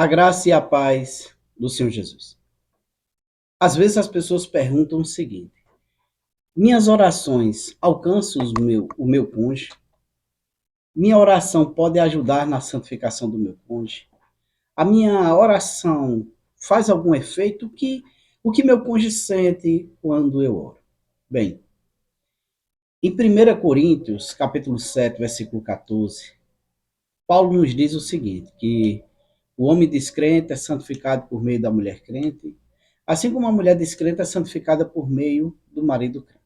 A graça e a paz do Senhor Jesus. Às vezes as pessoas perguntam o seguinte: minhas orações alcançam o meu cônjuge? Minha oração pode ajudar na santificação do meu cônjuge? A minha oração faz algum efeito? O que meu cônjuge sente quando eu oro? Bem, em 1 capítulo 7, versículo 14, Paulo nos diz o seguinte, que o homem descrente é santificado por meio da mulher crente, assim como a mulher descrente é santificada por meio do marido crente.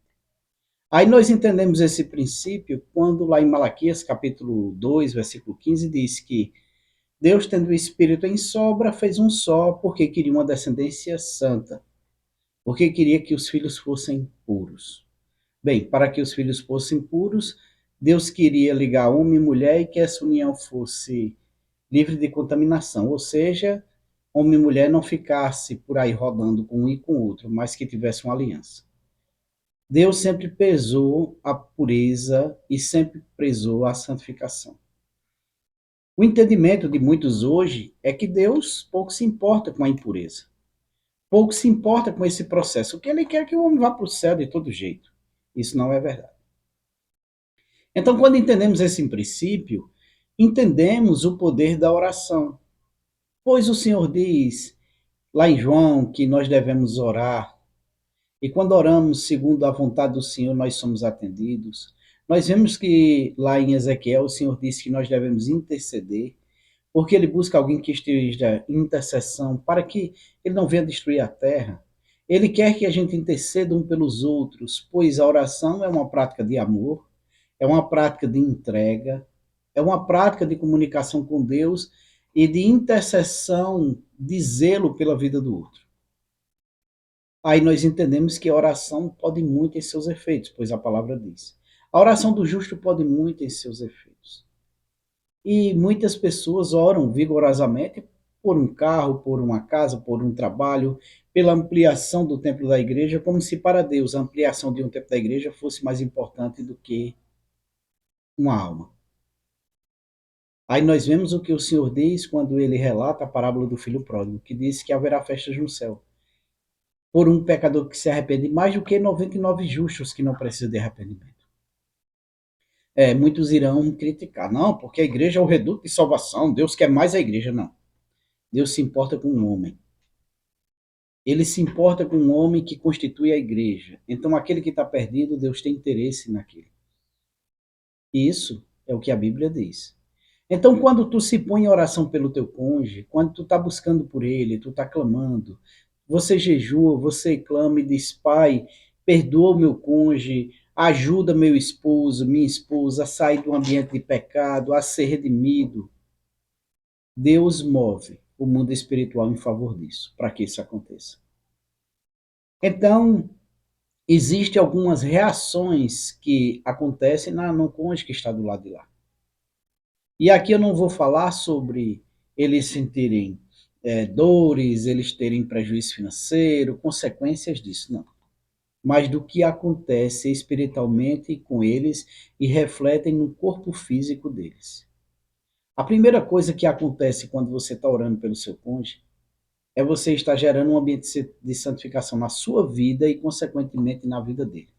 Aí nós entendemos esse princípio quando lá em Malaquias, capítulo 2, versículo 15, diz que Deus, tendo o Espírito em sobra, fez um só, porque queria uma descendência santa, porque queria que os filhos fossem puros. Bem, para que os filhos fossem puros, Deus queria ligar homem e mulher e que essa união fosse livre de contaminação, ou seja, homem e mulher não ficasse por aí rodando com um e com o outro, mas que tivesse uma aliança. Deus sempre pesou a pureza e sempre prezou a santificação. O entendimento de muitos hoje é que Deus pouco se importa com a impureza, pouco se importa com esse processo. O que ele quer é que o homem vá para o céu de todo jeito. Isso não é verdade. Então, quando entendemos esse princípio, entendemos o poder da oração. Pois o Senhor diz lá em João que nós devemos orar, e quando oramos segundo a vontade do Senhor, nós somos atendidos. Nós vemos que lá em Ezequiel, o Senhor diz que nós devemos interceder, porque ele busca alguém que esteja em intercessão para que ele não venha destruir a terra. Ele quer que a gente interceda um pelos outros, pois a oração é uma prática de amor, é uma prática de entrega, é uma prática de comunicação com Deus e de intercessão, de zelo pela vida do outro. Aí nós entendemos que a oração pode muito em seus efeitos, pois a palavra diz. A oração do justo pode muito em seus efeitos. E muitas pessoas oram vigorosamente por um carro, por uma casa, por um trabalho, pela ampliação do templo da igreja, como se para Deus a ampliação de um templo da igreja fosse mais importante do que uma alma. Aí nós vemos o que o Senhor diz quando ele relata a parábola do filho pródigo, que diz que haverá festas no céu por um pecador que se arrepende, mais do que 99 justos que não precisam de arrependimento. Muitos irão criticar, não, porque a igreja é o reduto de salvação, Deus quer mais a igreja, não. Deus se importa com o homem. Ele se importa com o homem que constitui a igreja. Então, aquele que está perdido, Deus tem interesse naquele. Isso é o que a Bíblia diz. Então, quando tu se põe em oração pelo teu cônjuge, quando tu está buscando por ele, tu está clamando, você jejua, você clama e diz, Pai, perdoa o meu cônjuge, ajuda meu esposo, minha esposa a sair do ambiente de pecado, a ser redimido. Deus move o mundo espiritual em favor disso, para que isso aconteça. Então, existem algumas reações que acontecem no cônjuge que está do lado de lá. E aqui eu não vou falar sobre eles sentirem dores, eles terem prejuízo financeiro, consequências disso, não. Mas do que acontece espiritualmente com eles e refletem no corpo físico deles. A primeira coisa que acontece quando você está orando pelo seu cônjuge é você estar gerando um ambiente de santificação na sua vida e, consequentemente, na vida dele.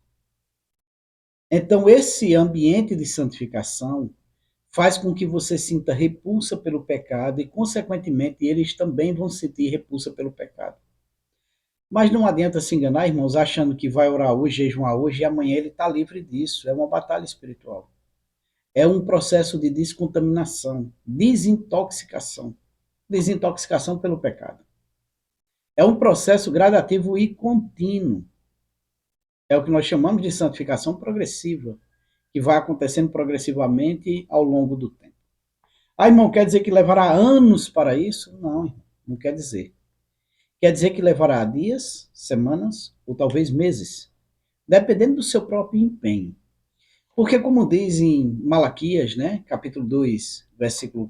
Então, esse ambiente de santificação faz com que você sinta repulsa pelo pecado e, consequentemente, eles também vão sentir repulsa pelo pecado. Mas não adianta se enganar, irmãos, achando que vai orar hoje, jejuar hoje e amanhã ele está livre disso. É uma batalha espiritual. É um processo de descontaminação, desintoxicação. Desintoxicação pelo pecado. É um processo gradativo e contínuo. É o que nós chamamos de santificação progressiva, que vai acontecendo progressivamente ao longo do tempo. Ah, irmão, quer dizer que levará anos para isso? Não, irmão, não quer dizer. Quer dizer que levará dias, semanas ou talvez meses, dependendo do seu próprio empenho. Porque, como diz em Malaquias, né, capítulo 2, versículo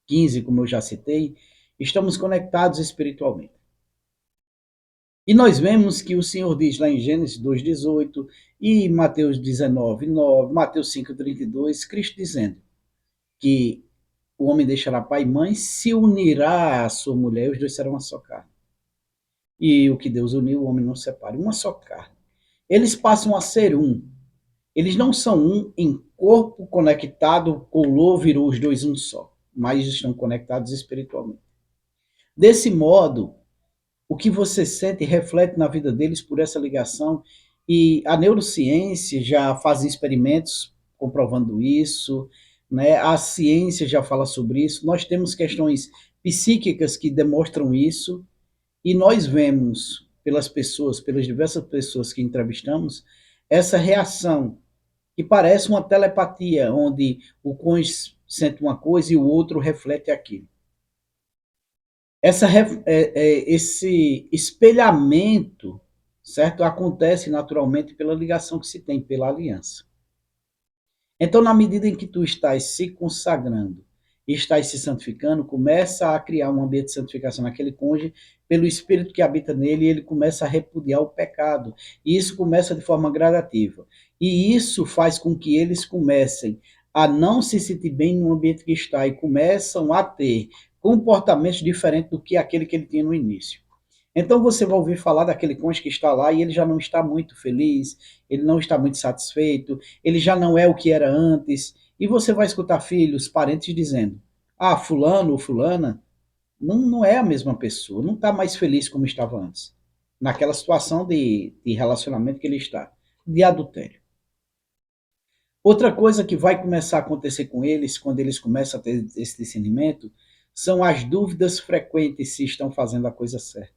15, como eu já citei, estamos conectados espiritualmente. E nós vemos que o Senhor diz lá em Gênesis 2,18 e Mateus 19,9, Mateus 5,32, Cristo dizendo que o homem deixará pai e mãe, se unirá à sua mulher, e os dois serão uma só carne. E o que Deus uniu, o homem não separe, uma só carne. Eles passam a ser um. Eles não são um em corpo conectado, colou, virou os dois um só, mas estão conectados espiritualmente. Desse modo, o que você sente reflete na vida deles por essa ligação, e a neurociência já faz experimentos comprovando isso, né? A ciência já fala sobre isso, nós temos questões psíquicas que demonstram isso, e nós vemos pelas pessoas, pelas diversas pessoas que entrevistamos, essa reação que parece uma telepatia, onde o cônjuge sente uma coisa e o outro reflete aquilo. Esse espelhamento, certo, acontece naturalmente pela ligação que se tem, pela aliança. Então, na medida em que tu estás se consagrando e estás se santificando, começa a criar um ambiente de santificação naquele cônjuge, pelo Espírito que habita nele, e ele começa a repudiar o pecado. E isso começa de forma gradativa. E isso faz com que eles comecem a não se sentir bem no ambiente que está e começam a ter comportamentos diferentes do que aquele que ele tinha no início. Então você vai ouvir falar daquele cônjuge que está lá e ele já não está muito feliz, ele não está muito satisfeito, ele já não é o que era antes. E você vai escutar filhos, parentes dizendo: ah, fulano ou fulana não é a mesma pessoa, não está mais feliz como estava antes, naquela situação de relacionamento que ele está, de adultério. Outra coisa que vai começar a acontecer com eles, quando eles começam a ter esse discernimento, são as dúvidas frequentes se estão fazendo a coisa certa.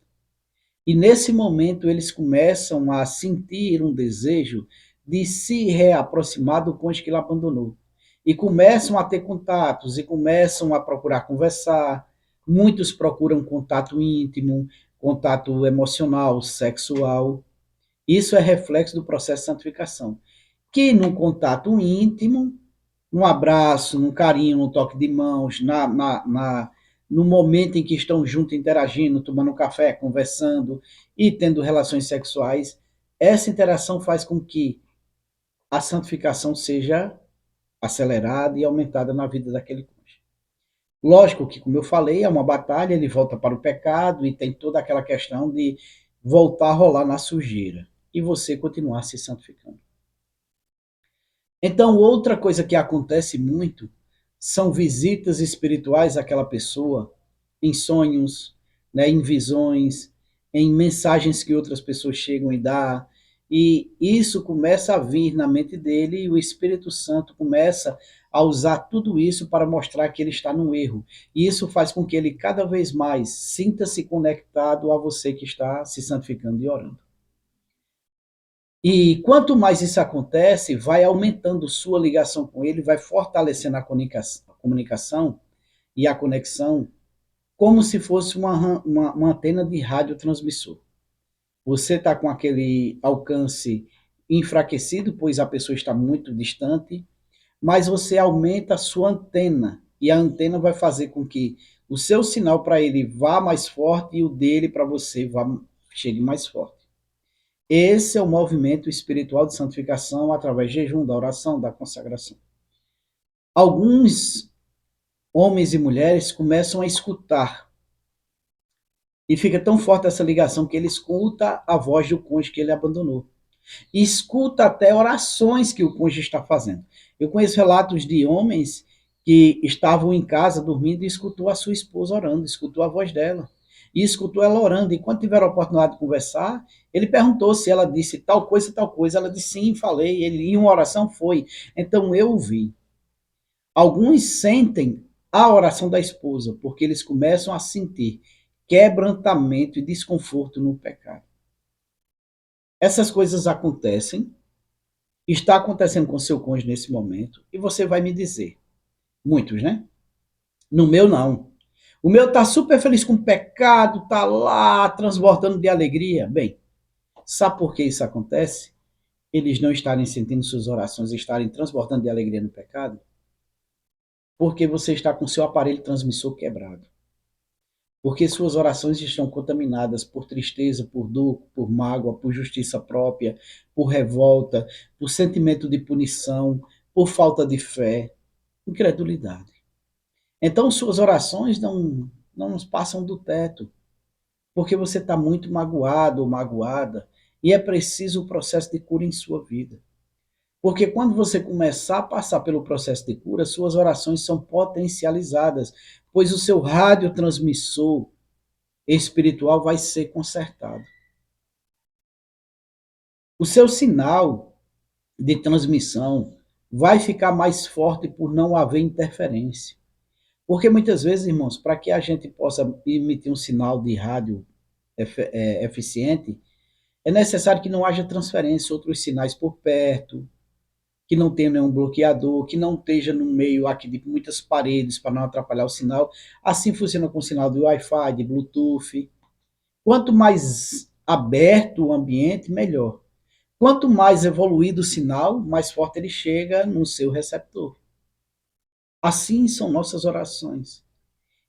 E nesse momento eles começam a sentir um desejo de se reaproximar do cônjuge que ele abandonou. E começam a ter contatos, e começam a procurar conversar. Muitos procuram contato íntimo, contato emocional, sexual. Isso é reflexo do processo de santificação. Que num contato íntimo, num abraço, num carinho, num toque de mãos, no momento em que estão juntos interagindo, tomando um café, conversando e tendo relações sexuais, essa interação faz com que a santificação seja acelerada e aumentada na vida daquele cônjuge. Lógico que, como eu falei, é uma batalha, ele volta para o pecado e tem toda aquela questão de voltar a rolar na sujeira e você continuar se santificando. Então, outra coisa que acontece muito são visitas espirituais àquela pessoa, em sonhos, né, em visões, em mensagens que outras pessoas chegam e dão. E isso começa a vir na mente dele e o Espírito Santo começa a usar tudo isso para mostrar que ele está no erro. E isso faz com que ele cada vez mais sinta-se conectado a você que está se santificando e orando. E quanto mais isso acontece, vai aumentando sua ligação com ele, vai fortalecendo a comunicação e a conexão, como se fosse uma antena de radiotransmissor. Você está com aquele alcance enfraquecido, pois a pessoa está muito distante, mas você aumenta a sua antena, e a antena vai fazer com que o seu sinal para ele vá mais forte e o dele para você chegue mais forte. Esse é o movimento espiritual de santificação através de jejum, da oração, da consagração. Alguns homens e mulheres começam a escutar. E fica tão forte essa ligação que ele escuta a voz do cônjuge que ele abandonou. E escuta até orações que o cônjuge está fazendo. Eu conheço relatos de homens que estavam em casa dormindo e escutou a sua esposa orando, escutou a voz dela. E escutou ela orando. E quando tiveram a oportunidade de conversar, ele perguntou se ela disse tal coisa, tal coisa. Ela disse sim, falei. Ele, em uma oração foi. Então eu ouvi. Alguns sentem a oração da esposa, porque eles começam a sentir quebrantamento e desconforto no pecado. Essas coisas acontecem, está acontecendo com seu cônjuge nesse momento, e você vai me dizer, muitos, né? No meu, não. O meu está super feliz com o pecado, está lá transbordando de alegria. Bem, sabe por que isso acontece? Eles não estarem sentindo suas orações, estarem transbordando de alegria no pecado? Porque você está com seu aparelho transmissor quebrado. Porque suas orações estão contaminadas por tristeza, por dor, por mágoa, por justiça própria, por revolta, por sentimento de punição, por falta de fé, incredulidade. Então, suas orações não nos passam do teto, porque você está muito magoado ou magoada, e é preciso o processo de cura em sua vida. Porque quando você começar a passar pelo processo de cura, suas orações são potencializadas, pois o seu radiotransmissor espiritual vai ser consertado. O seu sinal de transmissão vai ficar mais forte por não haver interferência. Porque muitas vezes, irmãos, para que a gente possa emitir um sinal de rádio eficiente, é necessário que não haja transferência, outros sinais por perto, que não tenha nenhum bloqueador, que não esteja no meio aqui de muitas paredes para não atrapalhar o sinal. Assim funciona com o sinal de Wi-Fi, de Bluetooth. Quanto mais aberto o ambiente, melhor. Quanto mais evoluído o sinal, mais forte ele chega no seu receptor. Assim são nossas orações.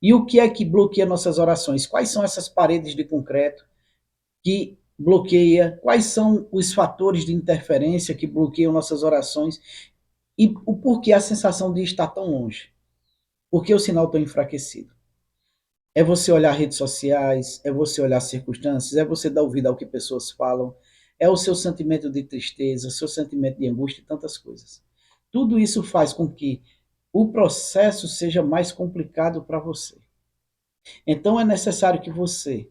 E o que é que bloqueia nossas orações? Quais são essas paredes de concreto que bloqueia? Quais são os fatores de interferência que bloqueiam nossas orações? E o porquê a sensação de estar tão longe? Por que o sinal tão enfraquecido? É você olhar redes sociais, é você olhar circunstâncias, é você dar ouvido ao que pessoas falam, é o seu sentimento de tristeza, o seu sentimento de angústia e tantas coisas. Tudo isso faz com que o processo seja mais complicado para você. Então é necessário que você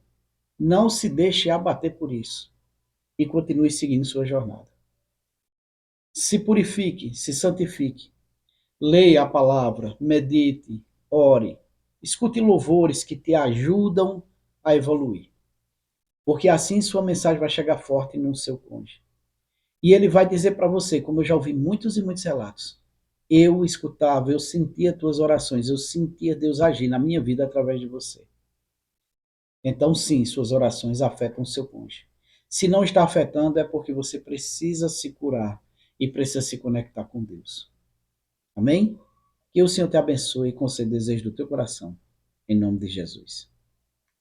não se deixe abater por isso e continue seguindo sua jornada. Se purifique, se santifique, leia a palavra, medite, ore, escute louvores que te ajudam a evoluir. Porque assim sua mensagem vai chegar forte no seu cônjuge. E ele vai dizer para você, como eu já ouvi muitos e muitos relatos, eu escutava, eu sentia tuas orações, eu sentia Deus agir na minha vida através de você. Então, sim, suas orações afetam o seu cônjuge. Se não está afetando, é porque você precisa se curar e precisa se conectar com Deus. Amém? Que o Senhor te abençoe e conceda o desejo do teu coração. Em nome de Jesus.